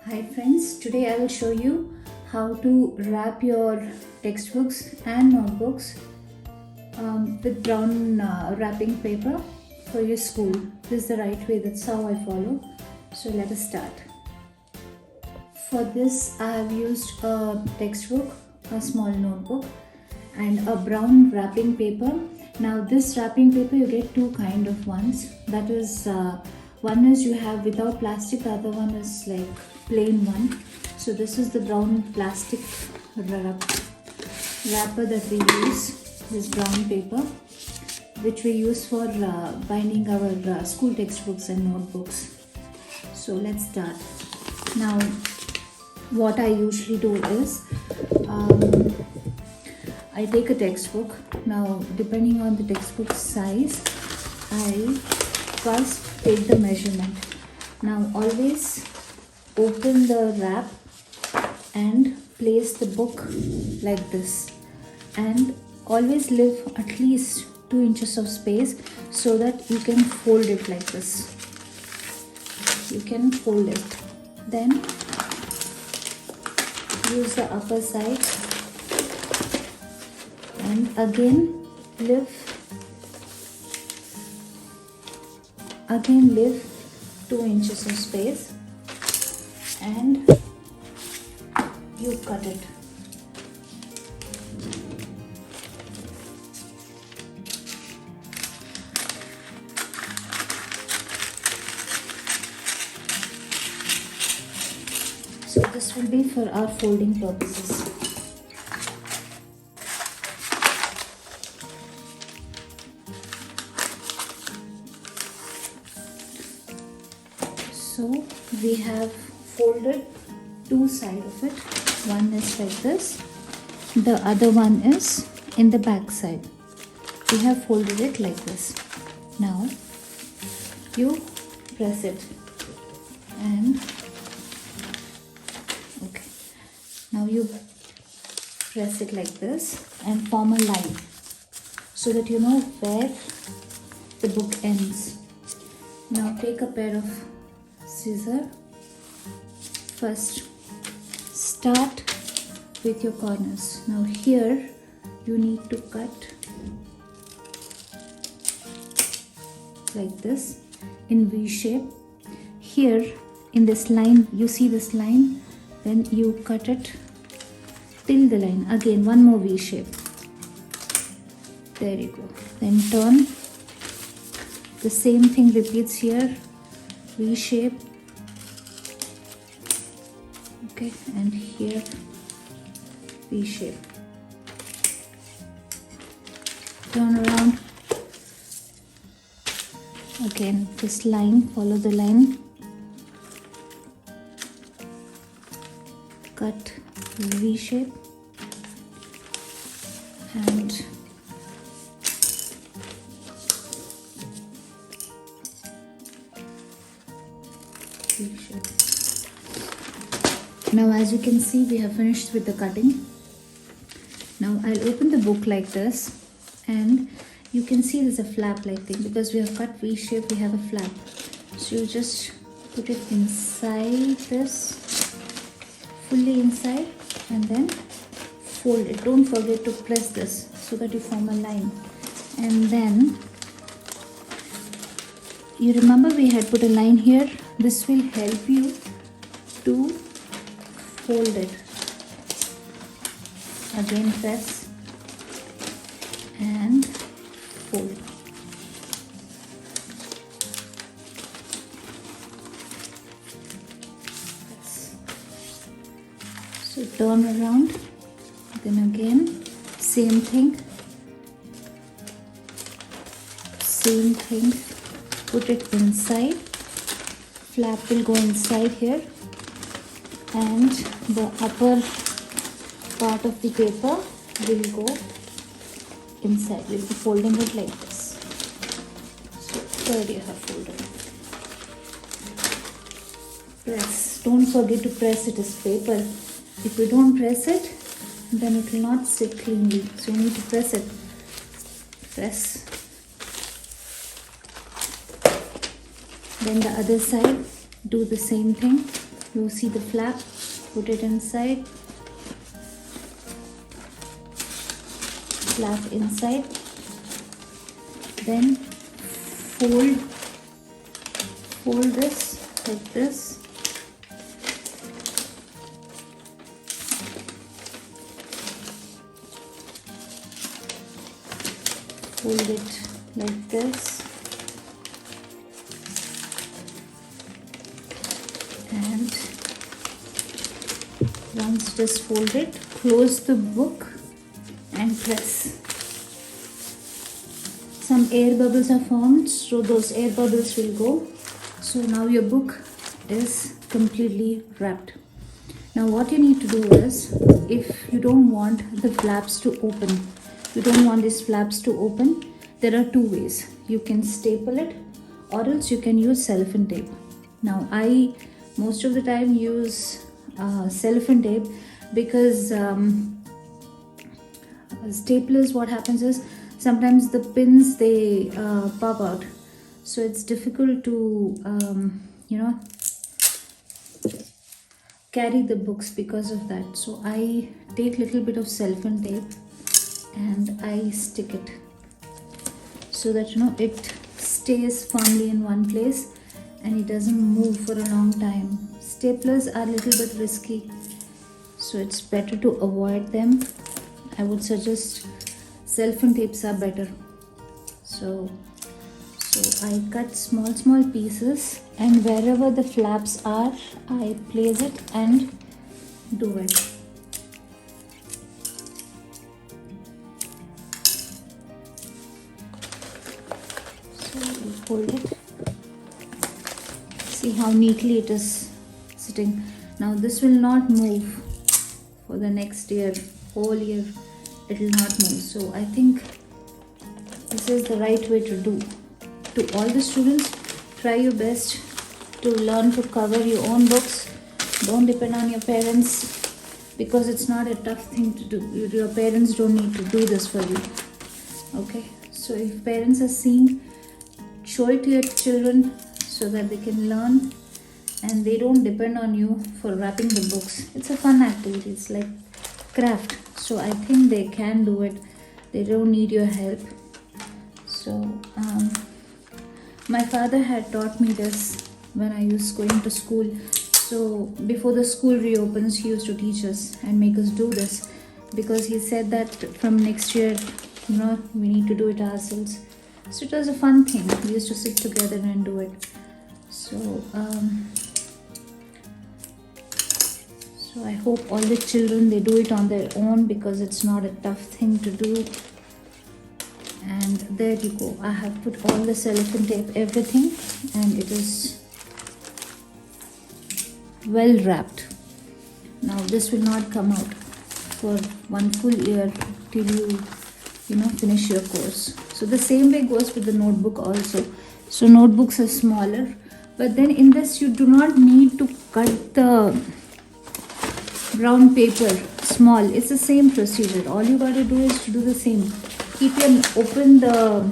Hi friends, today I will show you how to wrap your textbooks and notebooks with brown wrapping paper for your school. This is the right way, that's how I follow. So let us start. For this I have used a textbook, a small notebook and a brown wrapping paper. Now this wrapping paper you get two kind of ones. That is one is you have without plastic, the other one is like plain one. So this is the brown plastic wrapper that we use, this brown paper, which we use for binding our school textbooks and notebooks. So let's start. Now what I usually do is I take a textbook. Now depending on the textbook size, I first take the measurement. Now always open the wrap and place the book like this, and always leave at least 2 inches of space so that you can fold it like this. You can fold it. Then use the upper side and again leave 2 inches of space and you cut it. So this will be for our folding purposes. So we have folded two sides of it. One is like this, the other one is in the back side. We have folded it like this. Now you press it and okay. Now you press it like this and form a line so that you know where the book ends. Now take a pair of scissors. First start with your corners. Now here you need to cut like this in V shape. Here in this line, you see this line, then you cut it till the line. Again one more V shape. There you go. Then turn. The same thing repeats here. V shape. Okay, and here V shape. Turn around. Again this line, follow the line. Cut V shape and V shape. Now as you can see, we have finished with the cutting. Now I'll open the book like this and you can see there's a flap like thing because we have cut V shape, we have a flap. So you just put it inside this, fully inside, and then fold it. Don't forget to press this so that you form a line. And then you remember we had put a line here. This will help you to fold it. Again press and fold. So turn around, then again same thing, put it inside. Flap will go inside here and the upper part of the paper will go inside. We'll be folding it like this. So third you have folded. Press. Don't forget to press it as paper. If you don't press it, then it will not sit cleanly. So you need to press it. Press. Then the other side, do the same thing. you see the flap, put it inside, flap inside, then fold this like this, fold it like this, and once it is folded, close the book and press. Some air bubbles are formed, so those air bubbles will go. So now your book is completely wrapped. Now what you need to do is, if you don't want the flaps to open, you don't want these flaps to open, there are two ways. You can staple it, or else you can use cellophane tape. Now I most of the time use cellophane tape because staplers, what happens is sometimes the pins they pop out, so it's difficult to carry the books because of that. So I take little bit of cellophane tape and I stick it so that it stays firmly in one place and it doesn't move for a long time. Staplers are a little bit risky, so it's better to avoid them. I would suggest cellophane tapes are better. So I cut small pieces, and wherever the flaps are, I place it and do it. So you fold it. See how neatly it is sitting. Now this will not move for the next year, whole year it will not move. So I think this is the right way to do. To all the students, try your best to learn to cover your own books. Don't depend on your parents, because it's not a tough thing to do. Your parents don't need to do this for you. Okay, so if parents are seeing, show it to your children so that they can learn and they don't depend on you for wrapping the books. It's a fun activity, it's like craft. So I think they can do it. They don't need your help. So my father had taught me this when I was going to school. So before the school reopens, he used to teach us and make us do this, because he said that from next year, we need to do it ourselves. So it was a fun thing. We used to sit together and do it. So I hope all the children, they do it on their own, because it's not a tough thing to do. And there you go. I have put all the cellophane tape, everything, and it is well wrapped. Now this will not come out for one full year till you finish your course. So the same way goes with the notebook also. So notebooks are smaller, but then in this you do not need to cut the brown paper small. It's the same procedure. All you got to do is to do the same. Keep your open the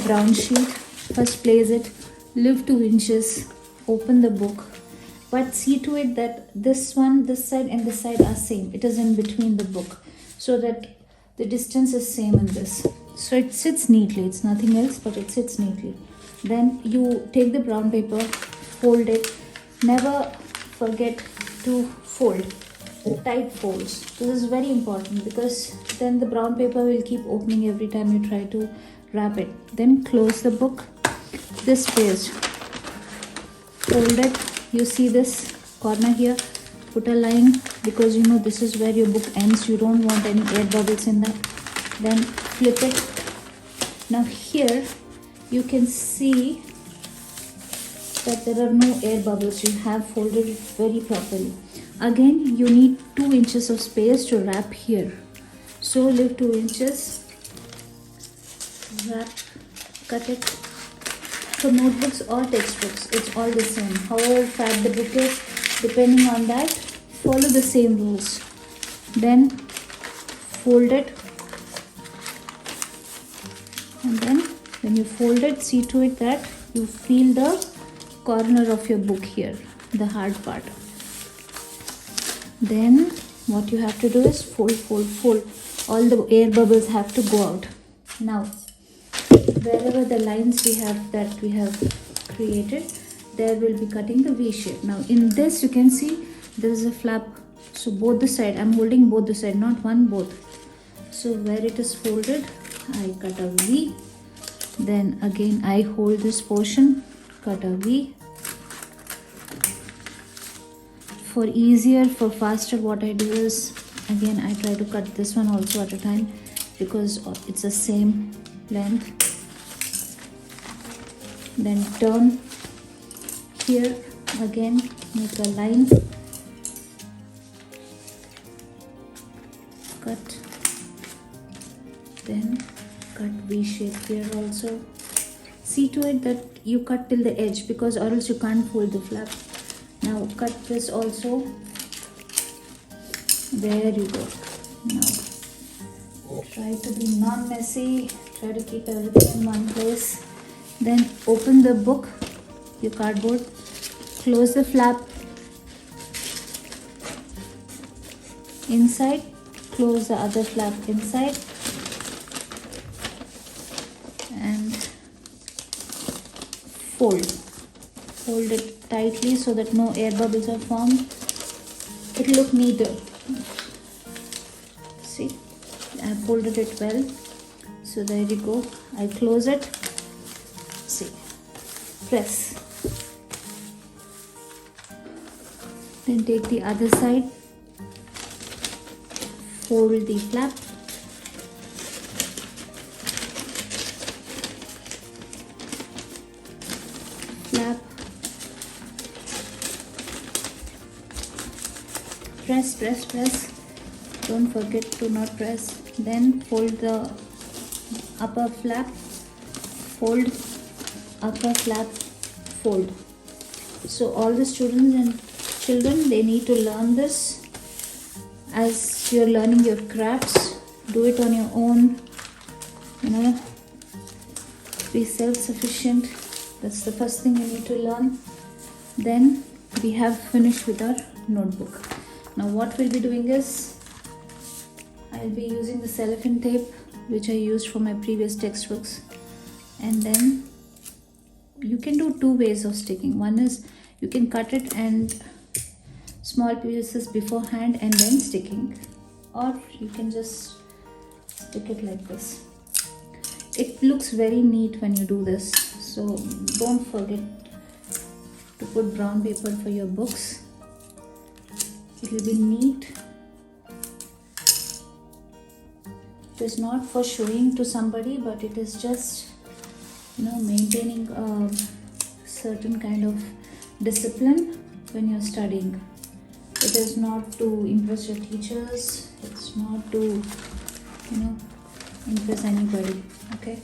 brown sheet. First place it, lift 2 inches, open the book, but see to it that this side and this side are same. It is in between the book, so that the distance is same in this. So it sits neatly. It's nothing else, but it sits neatly. Then you take the brown paper, fold it. Never forget to fold. Tight folds. This is very important, because then the brown paper will keep opening every time you try to wrap it. Then close the book this page, fold it. You see this corner here, put a line, because this is where your book ends. You don't want any air bubbles in that. Then flip it. Now here you can see that there are no air bubbles. You have folded it very properly. Again, you need 2 inches of space to wrap here. So leave 2 inches, wrap, cut it. For notebooks or textbooks, it's all the same. However fat the book is, depending on that, follow the same rules. Then fold it, and then when you fold it, see to it that you feel the corner of your book here, the hard part. Then what you have to do is fold, fold, fold. All the air bubbles have to go out. Now, wherever the lines we have created, there will be cutting the V shape. Now in this you can see there is a flap. So both the side, I'm holding both the side, not one, both. So where it is folded, I cut a V. Then again I hold this portion, cut a V. For easier, for faster, what I do is, again I try to cut this one also at a time because it's the same length. Then turn here, again make a line, cut, then cut V shape here also. See to it that you cut till the edge, because or else you can't fold the flap. Now cut this also. There you go. Now try to be non-messy, try to keep everything in one place. Then open the book, your cardboard, close the flap inside, close the other flap inside, and fold it tightly so that no air bubbles are formed. It will look neater. See, I folded it well. So there you go. I close it. See, press. Then take the other side, fold the flap, press, don't forget to not press. Then fold the upper flap, fold, upper flap, fold. So all the students and children, they need to learn this as you're learning your crafts. Do it on your own, be self-sufficient. That's the first thing you need to learn. Then we have finished with our notebook. Now what we'll be doing is, I'll be using the cellophane tape which I used for my previous textbooks, and then you can do two ways of sticking. One is you can cut it and small pieces beforehand and then sticking, or you can just stick it like this. It looks very neat when you do this, so don't forget to put brown paper for your books. It will be neat. It is not for showing to somebody, but it is just maintaining a certain kind of discipline when you're studying. It is not to impress your teachers, it's not to impress anybody. Okay,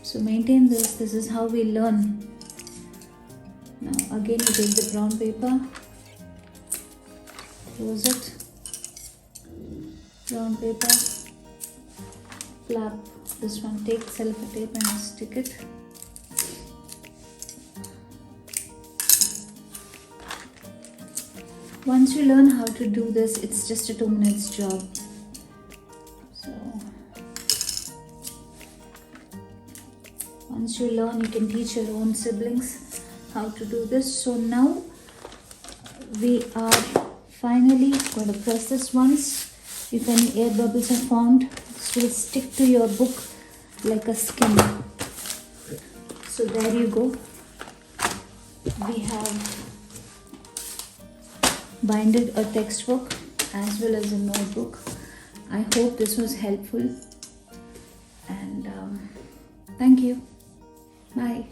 so maintain this. This is how we learn. Now again you take the brown paper, close it, brown paper, flap this one, take cellophane tape and stick it. Once you learn how to do this, it's just a 2 minutes job. So once you learn, you can teach your own siblings how to do this. So now we are finally going to press this once. If any air bubbles are formed, this will stick to your book like a skin. So there you go. We have binded a textbook as well as a notebook. I hope this was helpful, and thank you. Bye.